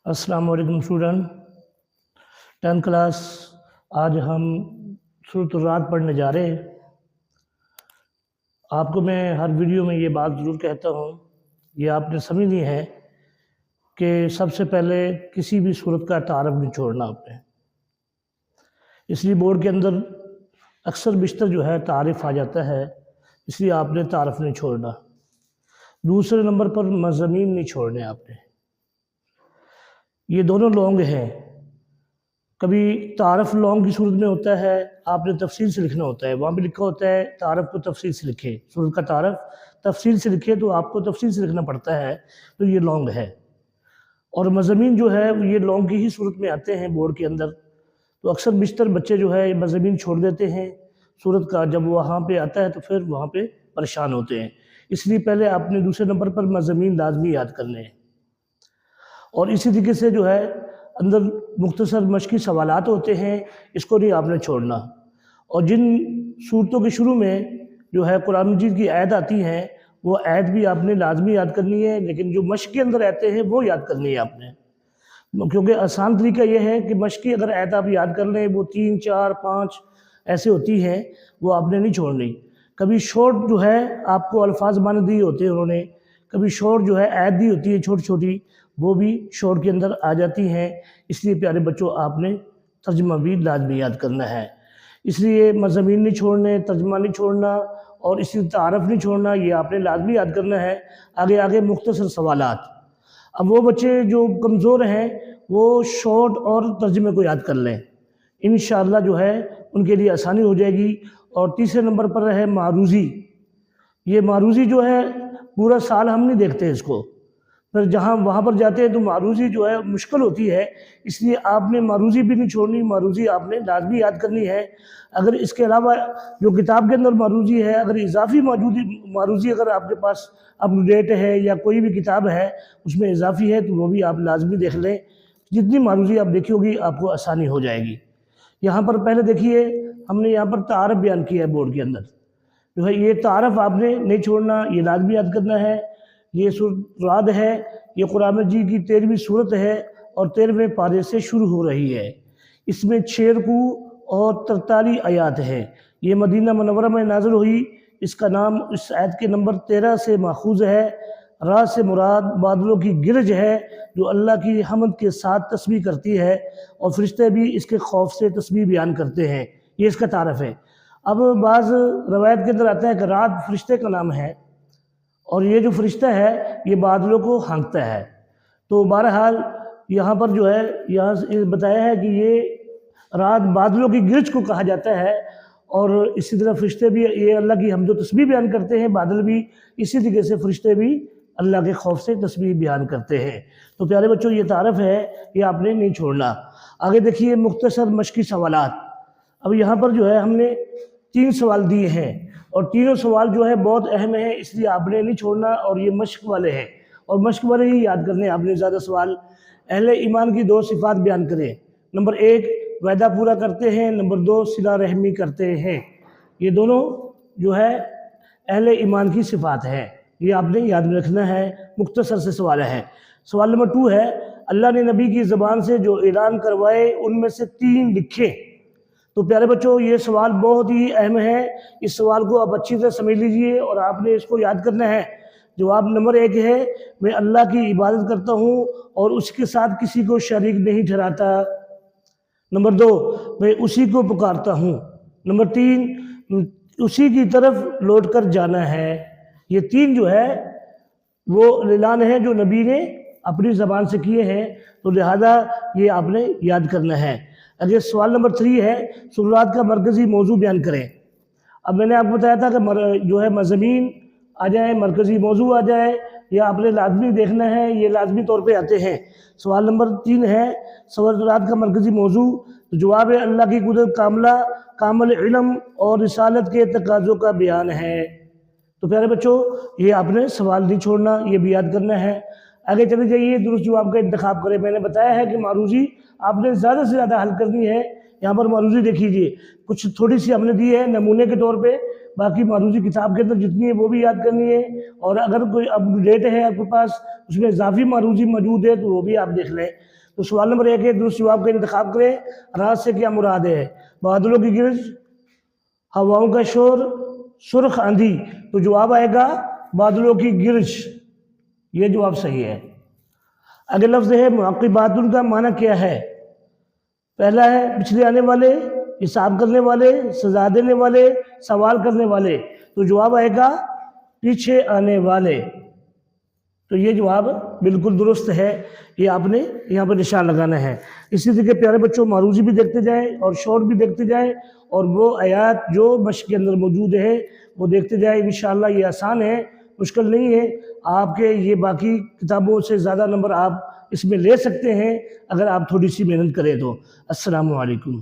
السلام علیکم student 10 class. آج ہم سورۃ الرعد پڑھنے جا رہے ہیں۔ آپ کو میں ہر ویڈیو میں یہ بات ضرور کہتا ہوں، یہ آپ نے سمجھنی ہے کہ سب سے پہلے کسی بھی سورت کا تعارف نہیں چھوڑنا آپ نے، اس لیے بورڈ کے اندر اکثر بیشتر جو ہے تعارف آ جاتا ہے، اس لیے آپ نے تعارف نہیں چھوڑنا۔ دوسرے نمبر پر مضامین نہیں چھوڑنے آپ نے، یہ دونوں لونگ ہیں۔ کبھی تعارف لونگ کی صورت میں ہوتا ہے، آپ نے تفصیل سے لکھنا ہوتا ہے، وہاں بھی لکھا ہوتا ہے تعارف کو تفصیل سے لکھے، صورت کا تعارف تفصیل سے لکھے، تو آپ کو تفصیل سے لکھنا پڑتا ہے، تو یہ لونگ ہے۔ اور مضامین جو ہے یہ لونگ کی ہی صورت میں آتے ہیں بورڈ کے اندر، تو اکثر بیشتر بچے جو ہے یہ مضامین چھوڑ دیتے ہیں صورت کا، جب وہاں پہ آتا ہے تو پھر وہاں پہ پریشان ہوتے ہیں۔ اس لیے پہلے آپ نے دوسرے نمبر پر مضامین لازمی یاد کرنے ہیں، اور اسی طریقے سے جو ہے اندر مختصر مشقی سوالات ہوتے ہیں، اس کو نہیں آپ نے چھوڑنا۔ اور جن صورتوں کے شروع میں جو ہے قرآن مجید کی آیت آتی ہیں، وہ آیت بھی آپ نے لازمی یاد کرنی ہے، لیکن جو مشق کے اندر آتے ہیں وہ یاد کرنی ہے آپ نے، کیونکہ آسان طریقہ یہ ہے کہ مشقی اگر آیت آپ یاد کر لیں، وہ 3 4 5 ایسے ہوتی ہیں، وہ آپ نے نہیں چھوڑنی۔ کبھی شارٹ جو ہے آپ کو الفاظ معنی دیے ہوتے ہیں انہوں نے، کبھی شارٹ جو ہے آیت دی ہوتی ہے چھوٹی چھوٹی، وہ بھی شارٹ کے اندر آ جاتی ہیں، اس لیے پیارے بچوں آپ نے ترجمہ بھی لازمی یاد کرنا ہے۔ اس لیے مضامین نہیں چھوڑنے، ترجمہ نہیں چھوڑنا، اور اسی تعارف نہیں چھوڑنا، یہ آپ نے لازمی یاد کرنا ہے۔ آگے مختصر سوالات، اب وہ بچے جو کمزور ہیں وہ شارٹ اور ترجمے کو یاد کر لیں، انشاءاللہ جو ہے ان کے لیے آسانی ہو جائے گی۔ اور تیسرے نمبر پر ہے معروضی۔ یہ معروضی جو ہے پورا سال ہم نہیں دیکھتے اس کو، پھر جہاں وہاں پر جاتے ہیں تو معروضی جو ہے مشکل ہوتی ہے، اس لیے آپ نے معروضی بھی نہیں چھوڑنی، معروضی آپ نے لازمی یاد کرنی ہے۔ اگر اس کے علاوہ جو کتاب کے اندر معروضی ہے، اگر اضافی معروضی اگر آپ کے پاس اپ ٹو ڈیٹ ہے یا کوئی بھی کتاب ہے اس میں اضافی ہے، تو وہ بھی آپ لازمی دیکھ لیں۔ جتنی معروضی آپ دیکھی ہوگی آپ کو آسانی ہو جائے گی۔ یہاں پر پہلے دیکھیے ہم نے یہاں پر تعارف بیان کیا ہے بورڈ کے اندر، جو ہے یہ تعارف آپ نے نہیں چھوڑنا، یہ لازمی یاد کرنا ہے۔ یہ سورۃ الرعد ہے، یہ قرآن مجید کی 13ویں سورت ہے اور 13ویں پارے سے شروع ہو رہی ہے۔ اس میں 6 رکوع اور 43 آیات ہیں۔ یہ مدینہ منورہ میں نازل ہوئی۔ اس کا نام اس آیت کے نمبر 13 سے ماخوذ ہے۔ رات سے مراد بادلوں کی گرج ہے جو اللہ کی حمد کے ساتھ تسبیح کرتی ہے، اور فرشتے بھی اس کے خوف سے تسبیح بیان کرتے ہیں، یہ اس کا تعارف ہے۔ اب بعض روایت کے اندر آتا ہے کہ رات فرشتے کا نام ہے، اور یہ جو فرشتہ ہے یہ بادلوں کو ہانکتا ہے۔ تو بہرحال یہاں پر جو ہے یہاں بتایا ہے کہ یہ رات بادلوں کی گرج کو کہا جاتا ہے، اور اسی طرح فرشتے بھی یہ اللہ کی حمد و تسبیح بیان کرتے ہیں، بادل بھی اسی طریقے سے فرشتے بھی اللہ کے خوف سے تسبیح بیان کرتے ہیں۔ تو پیارے بچوں یہ تعارف ہے، یہ آپ نے نہیں چھوڑنا۔ آگے دیکھیے مختصر مشقی سوالات۔ اب یہاں پر جو ہے ہم نے 3 سوال دیے ہیں، اور تینوں سوال جو ہے بہت اہم ہیں، اس لیے آپ نے نہیں چھوڑنا، اور یہ مشق والے ہیں، اور مشق والے ہی یاد کرنے آپ نے زیادہ سوال۔ اہل ایمان کی 2 صفات بیان کریں۔ نمبر 1 وعدہ پورا کرتے ہیں، نمبر 2 صلہ رحمی کرتے ہیں۔ یہ دونوں جو ہے اہل ایمان کی صفات ہیں، یہ آپ نے یاد رکھنا ہے۔ مختصر سے سوال ہے۔ سوال نمبر 2 ہے اللہ نے نبی کی زبان سے جو اعلان کروائے ان میں سے 3 لکھیں۔ تو پیارے بچوں یہ سوال بہت ہی اہم ہے، اس سوال کو آپ اچھی طرح سمجھ لیجئے اور آپ نے اس کو یاد کرنا ہے۔ جواب نمبر 1 ہے میں اللہ کی عبادت کرتا ہوں اور اس کے ساتھ کسی کو شریک نہیں ٹھہراتا۔ نمبر 2 میں اسی کو پکارتا ہوں۔ نمبر 3 اسی کی طرف لوٹ کر جانا ہے۔ یہ 3 جو ہے وہ اعلان ہے جو نبی نے اپنی زبان سے کیے ہیں، تو لہذا یہ آپ نے یاد کرنا ہے۔ اگر سوال نمبر 3 ہے سورۃ الرعد کا مرکزی موضوع بیان کریں۔ اب میں نے آپ کو بتایا تھا کہ جو ہے مضامین آ جائیں، مرکزی موضوع آ جائے، یا آپ نے لازمی دیکھنا ہے، یہ لازمی طور پہ آتے ہیں۔ سوال نمبر 3 ہے سورۃ الرعد کا مرکزی موضوع، تو جواب ہے اللہ کی قدرت کاملہ، کامل علم اور رسالت کے تقاضوں کا بیان ہے۔ تو پیارے بچوں یہ آپ نے سوال نہیں چھوڑنا، یہ بھی یاد کرنا ہے۔ آگے چلے جائیے، درست جواب کا انتخاب کریں۔ میں نے بتایا ہے کہ معروضی آپ نے زیادہ سے زیادہ حل کرنی ہے۔ یہاں پر معروضی دیکھ لیجیے، کچھ تھوڑی سی ہم نے دی ہے نمونے کے طور پہ، باقی معروضی کتاب کے اندر جتنی ہے وہ بھی یاد کرنی ہے، اور اگر کوئی اپ ڈیٹ ہے آپ کے پاس اس میں اضافی معروضی موجود ہے تو وہ بھی آپ دیکھ لیں۔ تو سوال نمبر 1 ہے، درست جواب کا انتخاب کریں۔ رات سے کیا مراد ہے؟ بادلوں کی گرج، ہواؤں کا شور، سرخ آندھی۔ تو جواب آئے گا بادلوں کی گرج، یہ جواب صحیح ہے۔ اگلا لفظ ہے معقبات کا معنی کیا ہے؟ پہلا ہے پچھلے آنے والے، حساب کرنے والے، سزا دینے والے، سوال کرنے والے۔ تو جواب آئے گا پیچھے آنے والے۔ تو یہ جواب بالکل درست ہے، یہ آپ نے یہاں پر نشان لگانا ہے۔ اسی طریقے پیارے بچوں معروضی بھی دیکھتے جائیں اور شور بھی دیکھتے جائیں، اور وہ آیات جو مشق کے اندر موجود ہے وہ دیکھتے جائیں۔ انشاءاللہ یہ آسان ہے، مشکل نہیں ہے۔ آپ کے یہ باقی کتابوں سے زیادہ نمبر آپ اس میں لے سکتے ہیں اگر آپ تھوڑی سی محنت کریں تو۔ السلام علیکم۔